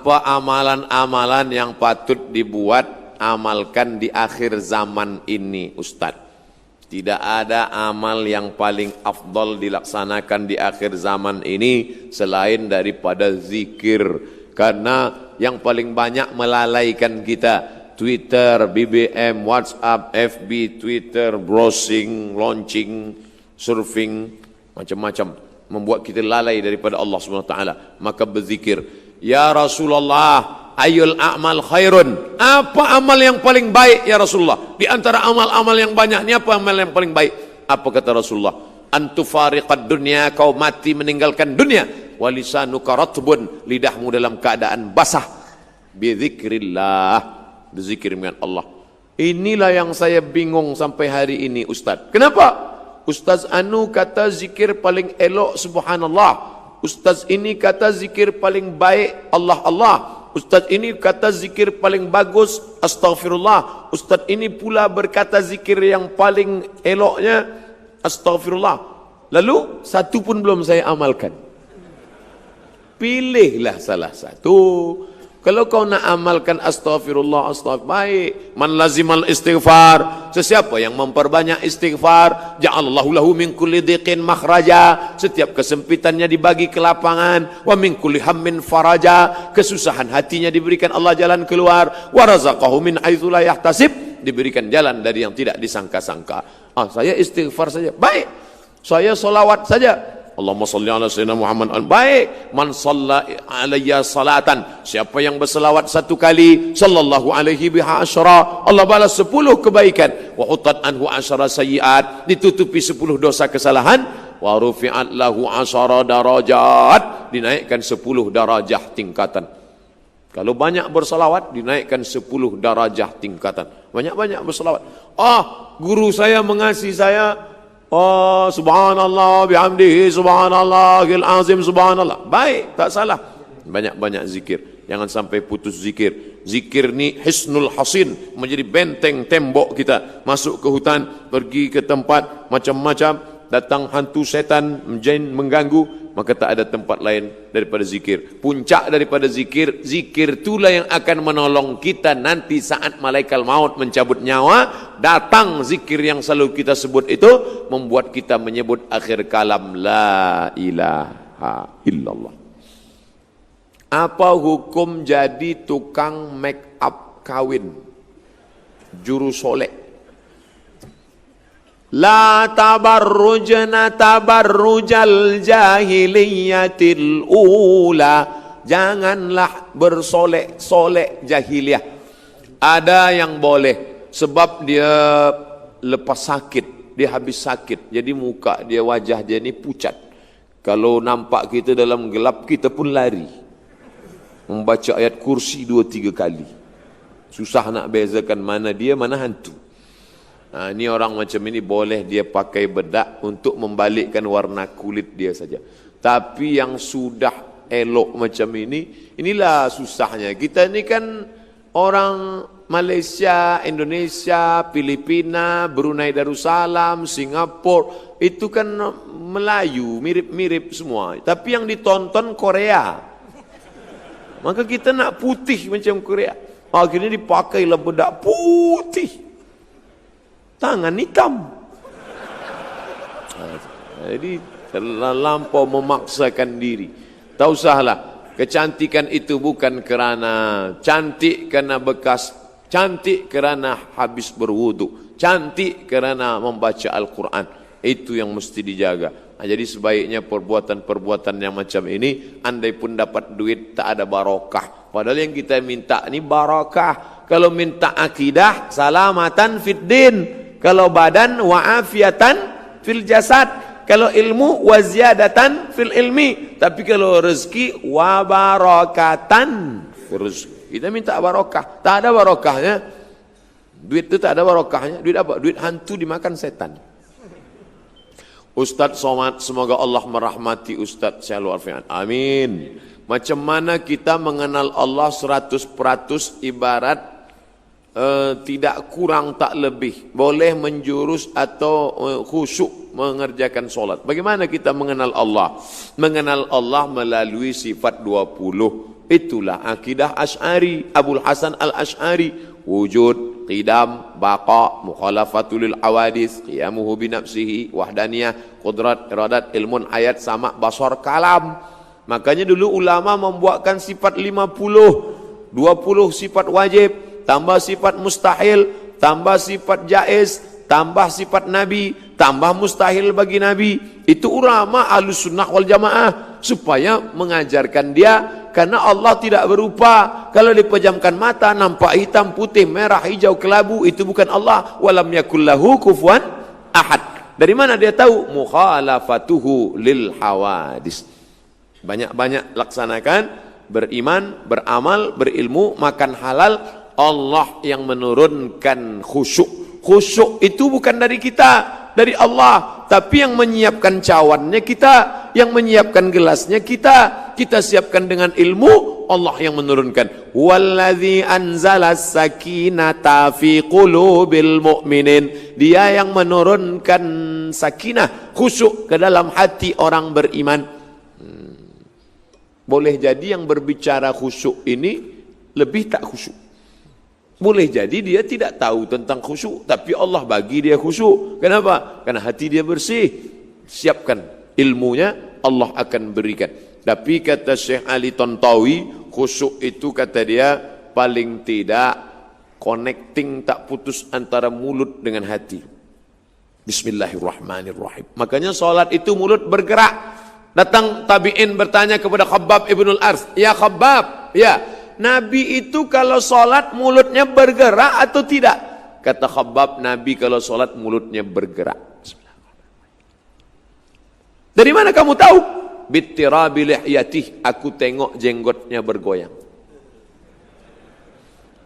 Apa amalan-amalan yang patut dibuat, amalkan di akhir zaman ini, Ustadz? Tidak ada amal yang paling afdal dilaksanakan di akhir zaman ini selain daripada zikir. Karena yang paling banyak melalaikan kita, Twitter, BBM, WhatsApp, FB, Twitter, browsing, launching, surfing, macam-macam, membuat kita lalai daripada Allah SWT. Maka berzikir, ya Rasulullah, ayul a'mal khairun. Apa amal yang paling baik ya Rasulullah? Di antara amal-amal yang banyak ni, apa amal yang paling baik? Apa kata Rasulullah? Antufariqad dunya, kau mati meninggalkan dunia. Walisanuka ratbun, lidahmu dalam keadaan basah. Bizikrillah, berzikir dengan Allah. Inilah yang saya bingung sampai hari ini, Ustaz. Kenapa? Ustaz Anu kata zikir paling elok subhanallah. Ustaz ini kata zikir paling baik Allah Allah. Ustaz ini kata zikir paling bagus astaghfirullah. Ustaz ini pula berkata zikir yang paling eloknya astaghfirullah. Lalu satu pun belum saya amalkan. Pilihlah salah satu. Kalau kau nak amalkan astaghfirullah, baik. Man lazimal istighfar, sesiapa yang memperbanyak istighfar, ja'alallahu lahu min kulli dhiqin makhraja, setiap kesempitannya dibagi ke lapangan, wa min kulli hammin faraja, kesusahan hatinya diberikan Allah jalan keluar, wa razaqahu min haitsu la yahtasib, diberikan jalan dari yang tidak disangka-sangka. Saya istighfar saja, baik. Saya solawat saja, Allahumma salli ala sayyidina Muhammad. Baik. Man shalla alayya salatan, siapa yang berselawat satu kali, sallallahu alaihi biha asyara, Allah balas 10 kebaikan. Wa hutat anhu asyara sayyiat, ditutupi 10 dosa kesalahan. Wa rufi'at lahu asyara darajat, dinaikkan 10 darajah tingkatan. Kalau banyak berselawat, dinaikkan 10 darajah tingkatan. Banyak-banyak berselawat. Guru saya mengasihi saya, subhanallah bihamdihi subhanallahil azim subhanallah. Baik, tak salah. Banyak-banyak zikir. Jangan sampai putus zikir. Zikir ni hisnul hasin, menjadi benteng tembok kita. Masuk ke hutan, pergi ke tempat macam-macam, datang hantu setan, jin mengganggu, maka tak ada tempat lain daripada zikir. Puncak daripada zikir, zikir itulah yang akan menolong kita nanti saat malaikat maut mencabut nyawa. Datang zikir yang selalu kita sebut itu, membuat kita menyebut akhir kalam la ilaha illallah. Apa hukum jadi tukang make up kawin, juru solek? La tabarrujna tabarrujal jahiliyatil ula, janganlah bersolek-solek jahiliyah. Ada yang boleh sebab dia lepas sakit, dia habis sakit, jadi muka dia, wajah dia ni pucat. Kalau nampak kita dalam gelap, kita pun lari membaca ayat kursi 2-3 kali. Susah nak bezakan mana dia, mana hantu. Ini orang macam ini boleh dia pakai bedak untuk membalikkan warna kulit dia saja. Tapi yang sudah elok macam ini, inilah susahnya. Kita ini kan orang Malaysia, Indonesia, Filipina, Brunei Darussalam, Singapura, itu kan Melayu, mirip-mirip semua. Tapi yang ditonton Korea. Maka kita nak putih macam Korea. Akhirnya dipakailah bedak putih, tangan hitam. Jadi terlampau memaksakan diri. Tak usahlah. Kecantikan itu bukan kerana cantik kerana bekas, cantik kerana habis berwudu, cantik kerana membaca Al-Quran. Itu yang mesti dijaga. Jadi sebaiknya perbuatan-perbuatan yang macam ini, andai pun dapat duit, tak ada barakah. Padahal yang kita minta ni barakah. Kalau minta akidah, salamatan fid din. Kalau badan, wa'afiatan fil jasad. Kalau ilmu, waziyadatan fil ilmi. Tapi kalau rezeki, wabarakatan fil rezeki. Kita minta barakah. Tak ada barakahnya. Duit itu tak ada barakahnya. Duit apa? Duit hantu dimakan setan. Ustaz Somad, semoga Allah merahmati Ustaz Syahlu Alfian. Amin. Macam mana kita mengenal Allah 100% ibarat tidak kurang tak lebih, boleh menjurus atau khusyuk mengerjakan solat. Bagaimana kita mengenal Allah? Mengenal Allah melalui sifat 20. Itulah akidah Asy'ari, Abul Hasan Al-Asy'ari. Wujud, qidam, baqa, mukhalafatul lil hawadits, qiyamuhu bi nafsihi, wahdaniyah, qudrat, iradat, ilmun, ayat, sama, basar, kalam. Makanya dulu ulama membuatkan sifat 50, 20 sifat wajib, tambah sifat mustahil, tambah sifat jaiz, tambah sifat nabi, tambah mustahil bagi nabi. Itu ulama Ahlus Sunnah wal Jamaah supaya mengajarkan dia, karena Allah tidak berupa. Kalau dipejamkan mata nampak hitam, putih, merah, hijau, kelabu, itu bukan Allah. Walam yakul lahu kufuwan ahad. Dari mana dia tahu? Mukhalafatuhu lil hawadis. Banyak-banyak laksanakan, beriman, beramal, berilmu, makan halal. Allah yang menurunkan khusyuk. Khusyuk itu bukan dari kita, dari Allah. Tapi yang menyiapkan cawannya kita, yang menyiapkan gelasnya kita. Kita siapkan dengan ilmu, Allah yang menurunkan. Wallazi anzalas sakinata fi qulubil mu'minin. Dia yang menurunkan sakinah, khusyuk ke dalam hati orang beriman. Boleh jadi yang berbicara khusyuk ini lebih tak khusyuk. Boleh jadi dia tidak tahu tentang khusyuk, tapi Allah bagi dia khusyuk. Kenapa? Karena hati dia bersih. Siapkan ilmunya, Allah akan berikan. Tapi kata Syekh Ali Tontawi, khusyuk itu kata dia paling tidak connecting, tak putus antara mulut dengan hati. Bismillahirrahmanirrahim. Makanya solat itu mulut bergerak. Datang tabi'in bertanya kepada Khabbab ibnul Ars, ya Khabbab, ya, Nabi itu kalau solat mulutnya bergerak atau tidak? Kata Khabbab, Nabi kalau solat mulutnya bergerak. Dari mana kamu tahu? Bittirabi lihyatih, aku tengok jenggotnya bergoyang.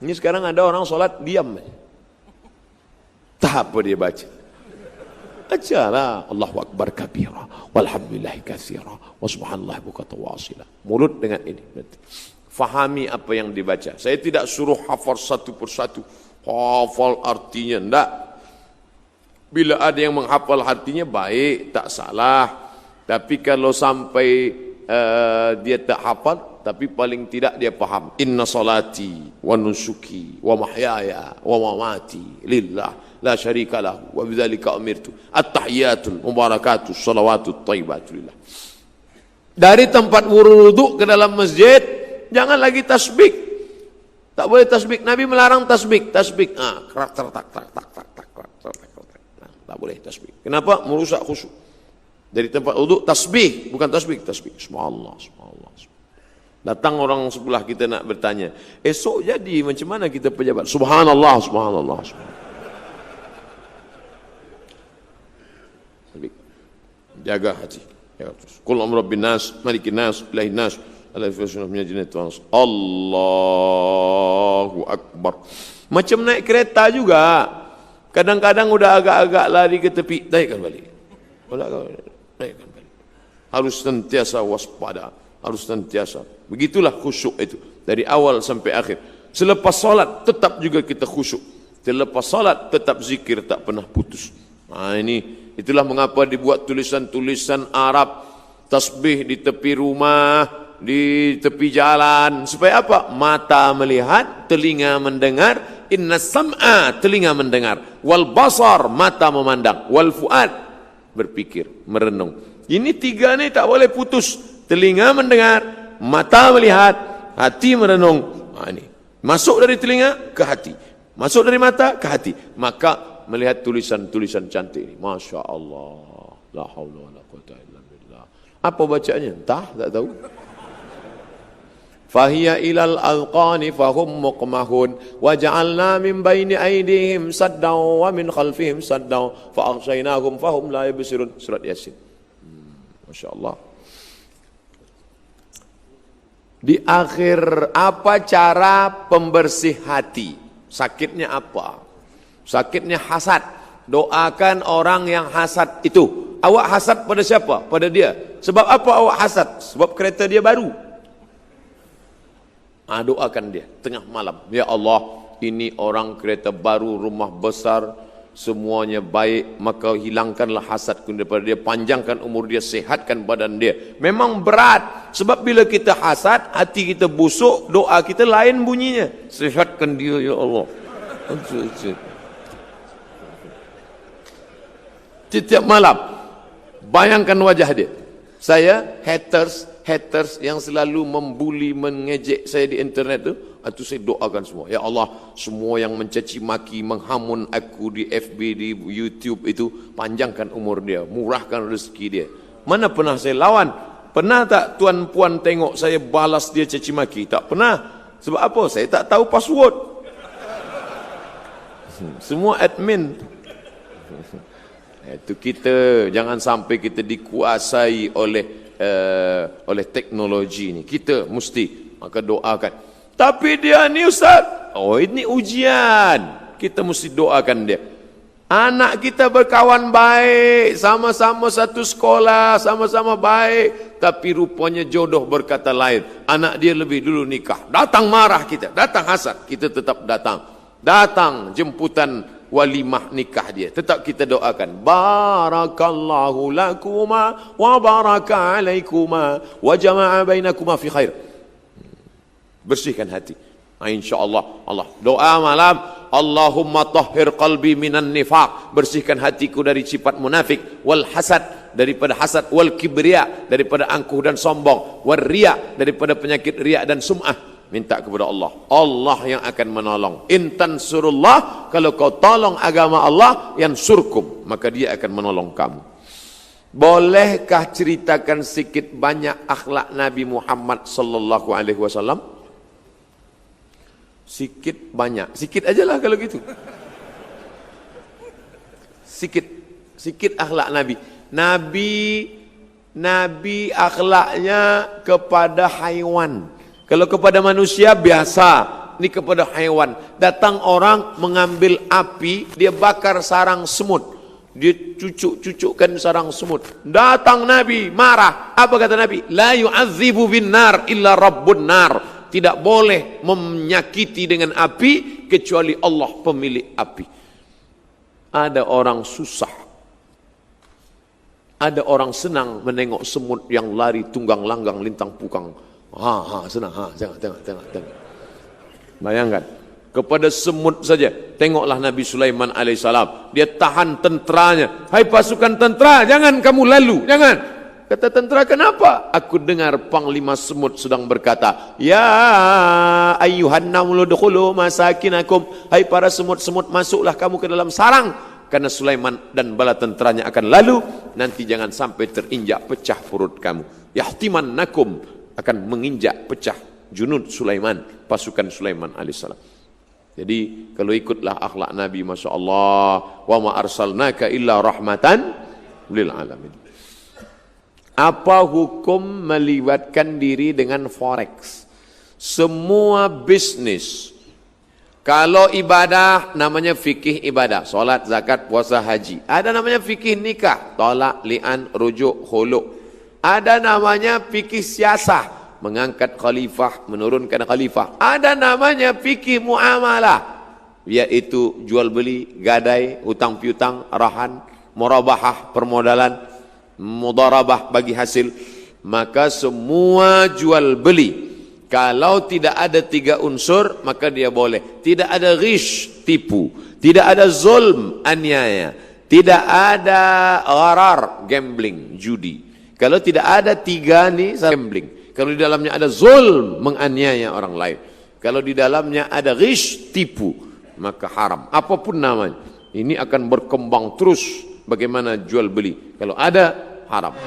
Ini sekarang ada orang solat diam. Tak apa dia baca. Ajalah Allahu Akbar kabira walhamdulillahi katsira wa subhanallahi bukratan wa asila. Mulut dengan ini. Fahami apa yang dibaca. Saya tidak suruh hafal satu persatu, hafal artinya, enggak. Bila ada yang menghafal artinya baik, tak salah. Tapi kalau sampai dia tak hafal, tapi paling tidak dia paham. Inna salati wa nusuki wa mahyaya wa mamati lillah la syarika lahu wa bidzalika umirtu. At-tahiyatul mubarakatus shalawatut thayyibatu lillah. Dari tempat wudu ke dalam masjid jangan lagi tasbih. Tak boleh tasbih. Nabi melarang tasbih. Tasbih. Tak boleh tasbih. Kenapa? Merusak khusyuk. Dari tempat wudu tasbih, bukan tasbih, tasbih. Subhanallah, subhanallah. Datang orang sebelah kita nak bertanya, esok jadi macam mana kita pejabat? Subhanallah, subhanallah, subhanallah. Jaga hati. Qul amru rabbin nas, malikin nas, ilahin nas, Allahu Akbar. Macam naik kereta juga. Kadang-kadang udah agak-agak lari ke tepi, naikkan balik. Naikkan balik. Harus sentiasa waspada, harus sentiasa. Begitulah khusyuk itu dari awal sampai akhir. Selepas salat tetap juga kita khusyuk. Selepas salat tetap zikir, tak pernah putus. Nah ini, itulah mengapa dibuat tulisan-tulisan Arab, tasbih di tepi rumah, di tepi jalan. Supaya apa? Mata melihat, telinga mendengar. Inna sam'a, telinga mendengar. Wal basar, mata memandang. Wal fuad, berpikir, merenung. Ini tiga ni tak boleh putus. Telinga mendengar, mata melihat, hati merenung. Nah, ini masuk dari telinga ke hati, masuk dari mata ke hati. Maka melihat tulisan-tulisan cantik ini, Masya Allah, la haula wa la quwwata illa billah. Apa bacanya? Entah, tak tahu. Fahiya ilal alqani fahum muqmahun wa ja'alna min baini aydihim saddan wa min khalfihim saddan fa aghshaynahum fahum la yubsirun. Surat Yasin. Masya Allah. Di akhir, apa cara pembersih hati? Sakitnya apa? Sakitnya hasad. Doakan orang yang hasad itu. Awak hasad pada siapa? Pada dia. Sebab apa awak hasad? Sebab kereta dia baru. Doakan dia tengah malam. Ya Allah, ini orang kereta baru, rumah besar, semuanya baik, maka hilangkanlah hasad daripada dia, panjangkan umur dia, sehatkan badan dia. Memang berat, sebab bila kita hasad, hati kita busuk, doa kita lain bunyinya. Sehatkan dia ya Allah. Setiap malam bayangkan wajah dia. Saya haters yang selalu membuli, mengejek saya di internet itu saya doakan semua. Ya Allah, semua yang mencaci maki, menghamun aku di FB, di YouTube itu, panjangkan umur dia, murahkan rezeki dia. Mana pernah saya lawan? Pernah tak tuan puan tengok saya balas dia caci maki? Tak pernah. Sebab apa? Saya tak tahu password. Semua admin. Itu kita, jangan sampai kita dikuasai oleh teknologi ni. Kita mesti maka doakan. Tapi dia ni Ustaz, oh ini ujian. Kita mesti doakan dia. Anak kita berkawan baik, sama-sama satu sekolah, sama-sama baik, tapi rupanya jodoh berkata lain. Anak dia lebih dulu nikah. Datang marah kita, datang hasad, kita tetap datang. Datang jemputan walimah nikah dia, tetap kita doakan. Barakallahu lakuma wa baraka alaikuma wa jama'a bainakuma fi khair. Bersihkan hati. InsyaAllah. Allah doa malam, Allahumma tahhir qalbi minan nifaq, bersihkan hatiku dari sifat munafik, wal hasad, daripada hasad, wal kibriya, daripada angkuh dan sombong, wal riya, daripada penyakit riya dan sum'ah. Minta kepada Allah. Allah yang akan menolong. Intan surullah, kalau kau tolong agama Allah, yang surkum, maka dia akan menolong kamu. Bolehkah ceritakan sikit banyak akhlak Nabi Muhammad sallallahu alaihi wasallam? Sikit banyak, sikit ajalah kalau gitu. Sikit akhlak Nabi. Nabi akhlaknya kepada haiwan. Kalau kepada manusia biasa, ini kepada haiwan. Datang orang mengambil api, dia bakar sarang semut. Dia cucuk-cucukkan sarang semut. Datang Nabi, marah. Apa kata Nabi? La yu'adzibu bin nar illa rabbun nar. Tidak boleh menyakiti dengan api kecuali Allah pemilik api. Ada orang susah. Ada orang senang menengok semut yang lari tunggang langgang lintang pukang. Senang, tengok. Bayangkan, kepada semut saja. Tengoklah Nabi Sulaiman alaihissalam. Dia tahan tenteranya. Hai pasukan tentera, jangan kamu lalu, jangan. Kata tentera, kenapa? Aku dengar panglima semut sedang berkata, ya ayyuhan namlu dukhulu masakinakum. Hai para semut-semut, masuklah kamu ke dalam sarang. Karena Sulaiman dan bala tenteranya akan lalu. Nanti jangan sampai terinjak pecah perut kamu. Yahtimannakum, akan menginjak pecah junud Sulaiman, pasukan Sulaiman alaihissalam. Jadi kalau ikutlah akhlak Nabi, Masya Allah, wa ma arsalnaka illa rahmatan lil alamin. Apa hukum melibatkan diri dengan forex? Semua bisnis. Kalau ibadah namanya fikih ibadah, solat, zakat, puasa, haji. Ada namanya fikih nikah, tolak, li'an, rujuk, khuluk. Ada namanya fikih siasah, mengangkat khalifah, menurunkan khalifah. Ada namanya fikih muamalah, yaitu jual beli, gadai, hutang piutang, rahan, murabahah, permodalan, mudarabah bagi hasil. Maka semua jual beli, kalau tidak ada 3 unsur, maka dia boleh. Tidak ada ghish, tipu. Tidak ada zulm, aniaya. Tidak ada gharar, gambling, judi. Kalau tidak ada 3 ni, gambling. Kalau di dalamnya ada zulm, menganiaya orang lain. Kalau di dalamnya ada ghish, tipu, maka haram. Apapun namanya. Ini akan berkembang terus bagaimana jual beli. Kalau ada, haram.